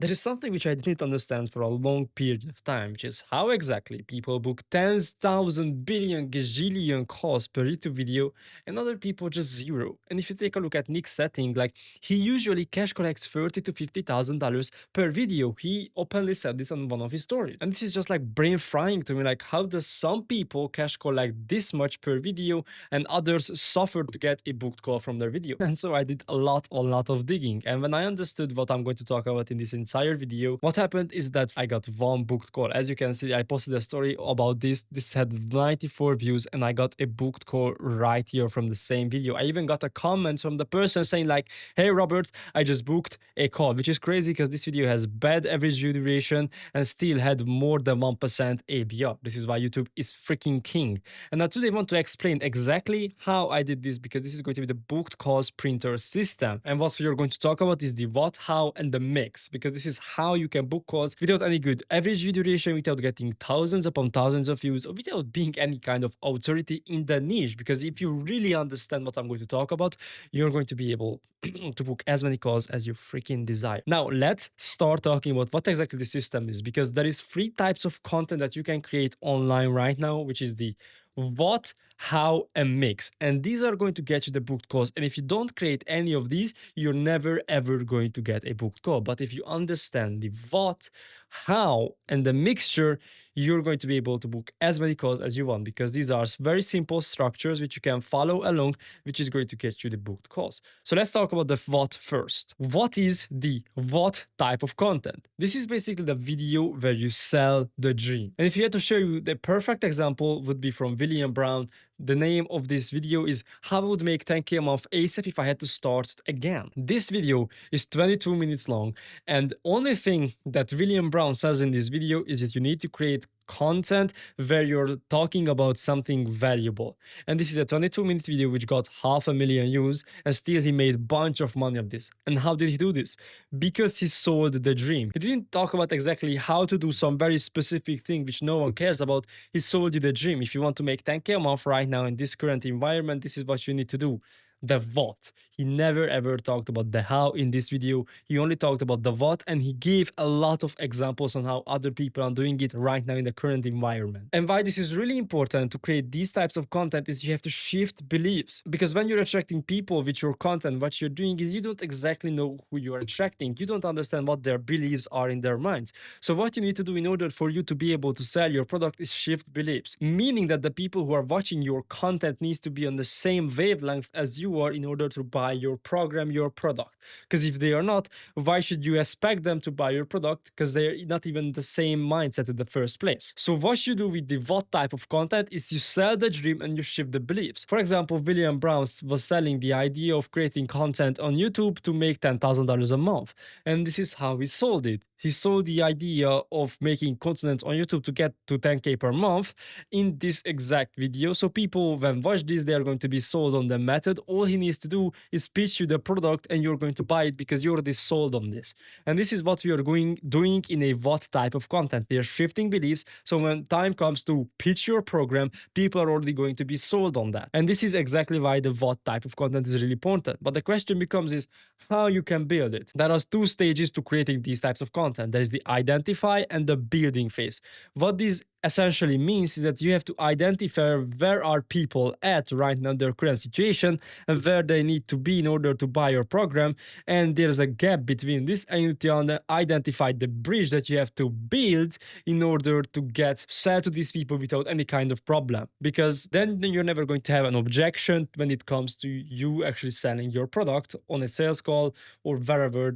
There is something which I didn't understand for a long period of time, which is how exactly people book tens, thousand, billion, gazillion calls per YouTube video and other people just zero. And if you take a look at Nick's setting, like he usually cash collects 30 to $50,000 per video. He openly said this on one of his stories. And this is just like brain frying to me. Like, how does some people cash collect this much per video and others suffer to get a booked call from their video? And so I did a lot of digging. And when I understood what I'm going to talk about in this entire video, what happened is that I got one booked call. As you can see, I posted a story about this. This had 94 views and I got a booked call right here from the same video. I even got a comment from the person saying like, hey Robert, I just booked a call, which is crazy because this video has bad average view duration and still had more than 1% ABR. This is why YouTube is freaking king. And now today I want to explain exactly how I did this, because this is going to be the booked calls printer system. And what you're going to talk about is the what, how, and the mix, because this is how you can book calls without any good average view duration, without getting thousands upon thousands of views, or without being any kind of authority in the niche. Because if you really understand what I'm going to talk about, you're going to be able to book as many calls as you freaking desire. Now, let's start talking about what exactly the system is, because there is three types of content that you can create online right now, which is the what, how, and mix. And these are going to get you the booked calls. And if you don't create any of these, you're never ever going to get a booked call. But if you understand the what, how, and the mixture, you're going to be able to book as many calls as you want, because these are very simple structures which you can follow along, which is going to get you the booked calls. So let's talk about the what first. What is the what type of content? This is basically the video where you sell the dream. And if you had to show you, the perfect example would be from William Brown. The name of this video is how I would make 10K a month ASAP if I had to start again. This video is 22 minutes long, and the only thing that William Brown says in this video is that you need to create content where you're talking about something valuable. And this is a 22-minute video which got 500,000 views, and still he made a bunch of money of this. And how did he do this? Because he sold the dream. He didn't talk about exactly how to do some very specific thing which no one cares about. He sold you the dream. If you want to make 10K a month right now in this current environment, this is what you need to do. The what. He never ever talked about the how in this video. He only talked about the what, and he gave a lot of examples on how other people are doing it right now in the current environment. And why this is really important to create these types of content is you have to shift beliefs. Because when you're attracting people with your content, what you're doing is you don't exactly know who you are attracting. You don't understand what their beliefs are in their minds. So what you need to do in order for you to be able to sell your product is shift beliefs. Meaning that the people who are watching your content needs to be on the same wavelength as you are in order to buy your program, your product. Because if they are not, why should you expect them to buy your product? Because they're not even the same mindset in the first place. So what you do with the what type of content is you sell the dream and you shift the beliefs. For example, William Brown was selling the idea of creating content on YouTube to make $10,000 a month. And this is how he sold it. He sold the idea of making content on YouTube to get to 10K per month in this exact video. So people, when watch this, they are going to be sold on the method. All he needs to do is pitch you the product and you're going to buy it because you're already sold on this. And this is what we are doing in a what type of content. We are shifting beliefs. So when time comes to pitch your program, people are already going to be sold on that. And this is exactly why the what type of content is really important. But the question becomes is how you can build it. There are two stages to creating these types of content. There is the identify and the building phase. What this essentially means is that you have to identify where are people at right now in their current situation and where they need to be in order to buy your program, and there's a gap between this, and you need to identify the bridge that you have to build in order to get sell to these people without any kind of problem, because then you're never going to have an objection when it comes to you actually selling your product on a sales call or wherever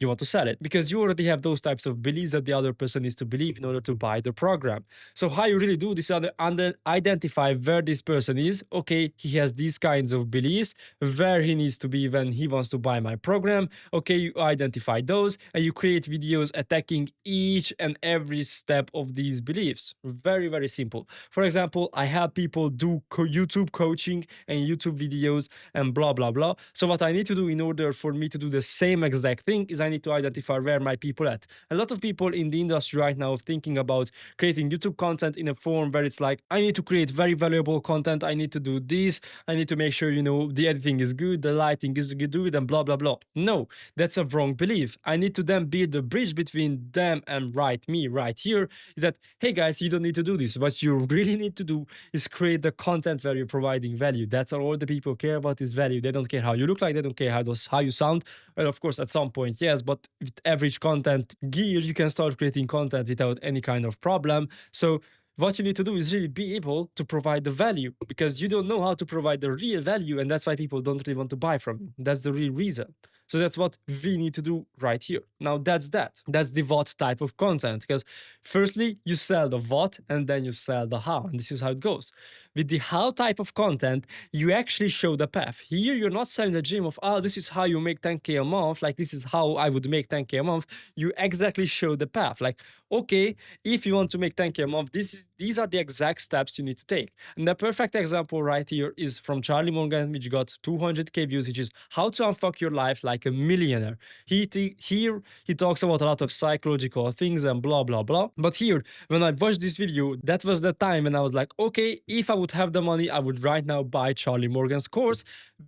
you want to sell it, because you already have those types of beliefs that the other person needs to believe in order to buy the program. So how you really do this is identify where this person is. Okay, he has these kinds of beliefs, where he needs to be when he wants to buy my program. Okay, you identify those and you create videos attacking each and every step of these beliefs. Very, very simple. For example, I have people do YouTube coaching and YouTube videos and blah, blah, blah. So what I need to do in order for me to do the same exact thing is I need to identify where my people at. A lot of people in the industry right now are thinking about creating YouTube content in a form where it's like, I need to create very valuable content. I need to do this. I need to make sure, the editing is good, the lighting is good, and blah, blah, blah. No, that's a wrong belief. I need to then build the bridge between them and me right here is that, hey guys, you don't need to do this. What you really need to do is create the content where you're providing value. That's all the people care about is value. They don't care how you look like, they don't care how you sound. Well, of course, at some point, yes, but with average content gear, you can start creating content without any kind of problem. So what you need to do is really be able to provide the value, because you don't know how to provide the real value, and that's why people don't really want to buy from you. That's the real reason. So that's what we need to do right here. Now that's the what type of content, because firstly you sell the what and then you sell the how, and this is how it goes. With the how type of content, you actually show the path. Here you're not selling the dream of, oh, this is how you make 10K a month, like this is how I would make 10K a month. You exactly show the path, like, okay, if you want to make 10K a month, these are the exact steps you need to take. And the perfect example right here is from Charlie Morgan, which got 200K views, which is how to unfuck your life like a millionaire. Here he talks about a lot of psychological things and blah, blah, blah. But here, when I watched this video, that was the time when I was like, okay, if I would have the money, I would right now buy Charlie Morgan's course,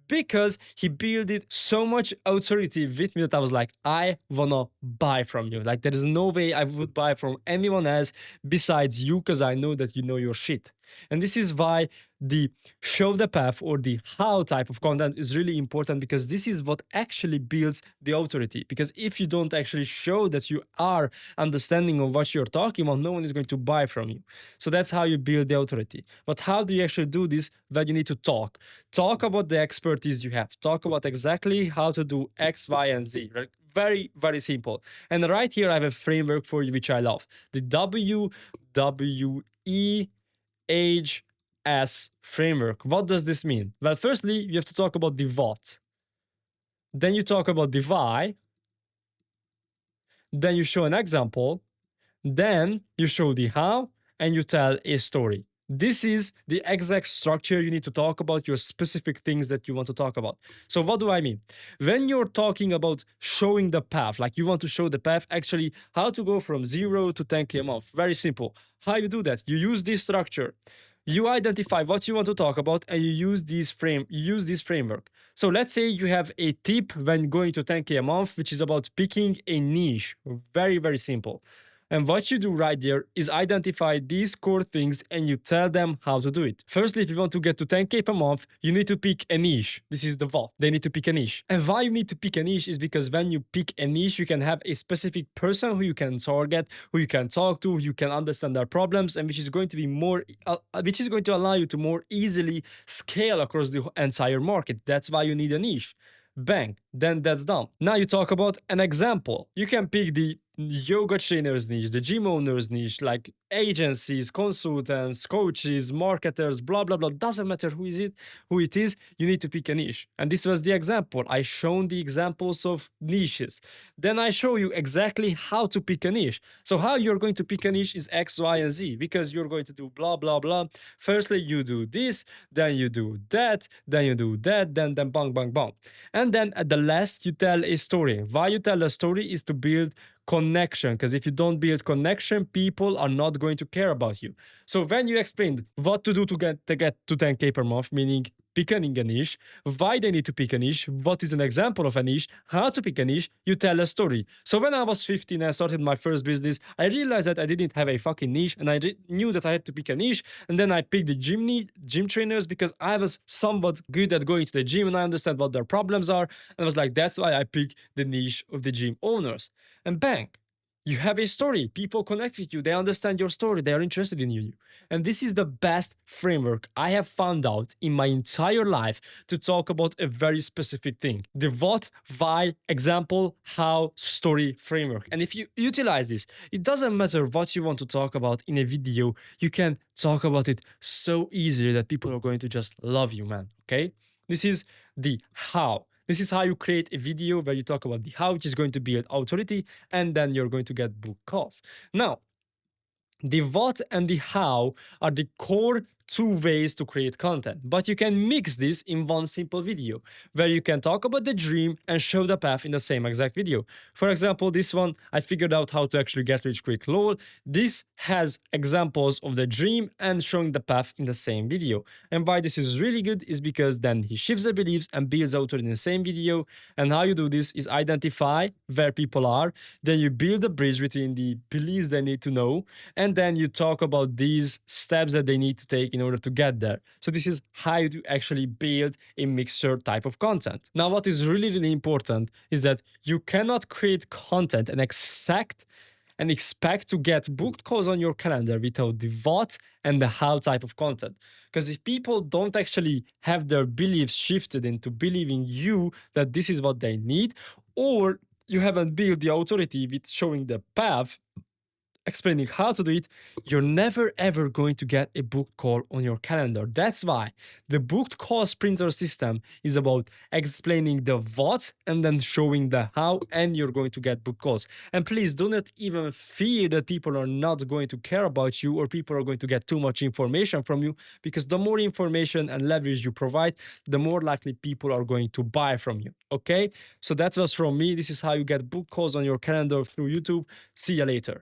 because he built it so much authority with me that I was like, I wanna buy from you. Like, there is no way I would buy from anyone else besides you, because I know that you know your shit. And this is why the show the path or the how type of content is really important, because this is what actually builds the authority. Because if you don't actually show that you are understanding of what you're talking about, no one is going to buy from you. So that's how you build the authority. But how do you actually do this? That you need to talk about the expertise you have, talk about exactly how to do X, Y, and Z, right? Very, very simple. And right here I have a framework for you which I love, the WWEHS framework. What does this mean? Well, firstly, you have to talk about the what. Then you talk about the why. Then you show an example. Then you show the how, and you tell a story. This is the exact structure you need to talk about your specific things that you want to talk about. So what do I mean? When you're talking about showing the path, like you want to show the path, actually how to go from 0 to 10K a month. Very simple. How you do that? You use this structure. You identify what you want to talk about, and you use this framework. So let's say you have a tip when going to 10K a month, which is about picking a niche. Very, very simple. And what you do right there is identify these core things and you tell them how to do it. Firstly, if you want to get to 10K per month, you need to pick a niche. This is the what. They need to pick a niche. And why you need to pick a niche is because when you pick a niche, you can have a specific person who you can target, who you can talk to, who you can understand their problems, and which is going to allow you to more easily scale across the entire market. That's why you need a niche. Bang, then that's done. Now you talk about an example. You can pick the yoga trainers niche, the gym owners niche, like agencies, consultants, coaches, marketers, blah, blah, blah. Doesn't matter who it is, you need to pick a niche. And this was the example. I shown the examples of niches. Then I show you exactly how to pick a niche. So how you're going to pick a niche is X, Y, and Z, because you're going to do blah, blah, blah. Firstly, you do this, then you do that, then you do that, then bang, bang, bang. And then at the last, you tell a story. Why you tell a story is to build connection, because if you don't build connection, people are not going to care about you. So when you explained what to do to get to 10K per month, meaning picking a niche, why they need to pick a niche, what is an example of a niche, how to pick a niche, you tell a story. So when I was 15 and I started my first business, I realized that I didn't have a fucking niche, and I knew that I had to pick a niche. And then I picked the gym trainers, because I was somewhat good at going to the gym and I understand what their problems are. And I was like, that's why I picked the niche of the gym owners. And bang, you have a story. People connect with you. They understand your story. They are interested in you. And this is the best framework I have found out in my entire life to talk about a very specific thing. The what, why, example, how, story framework. And if you utilize this, it doesn't matter what you want to talk about in a video. You can talk about it so easily that people are going to just love you, man. Okay? This is the how. This is how you create a video where you talk about the how, which is going to build authority, and then you're going to get book calls. Now, the what and the how are the core two ways to create content, but you can mix this in one simple video where you can talk about the dream and show the path in the same exact video. For example, this one, I figured out how to actually get rich quick lol. This has examples of the dream and showing the path in the same video. And why this is really good is because then he shifts the beliefs and builds authority in the same video. And how you do this is identify where people are, then you build a bridge between the beliefs they need to know, and then you talk about these steps that they need to take in order to get there. So this is how you actually build a mixture type of content. Now, what is really, really important is that you cannot create content and expect to get booked calls on your calendar without the what and the how type of content. Because if people don't actually have their beliefs shifted into believing you that this is what they need, or you haven't built the authority with showing the path, explaining how to do it, you're never ever going to get a booked call on your calendar. That's why the booked call sprinter system is about explaining the what and then showing the how, and you're going to get booked calls. And please do not even fear that people are not going to care about you or people are going to get too much information from you, because the more information and leverage you provide, the more likely people are going to buy from you. Okay, so that was from me. This is how you get booked calls on your calendar through YouTube. See you later.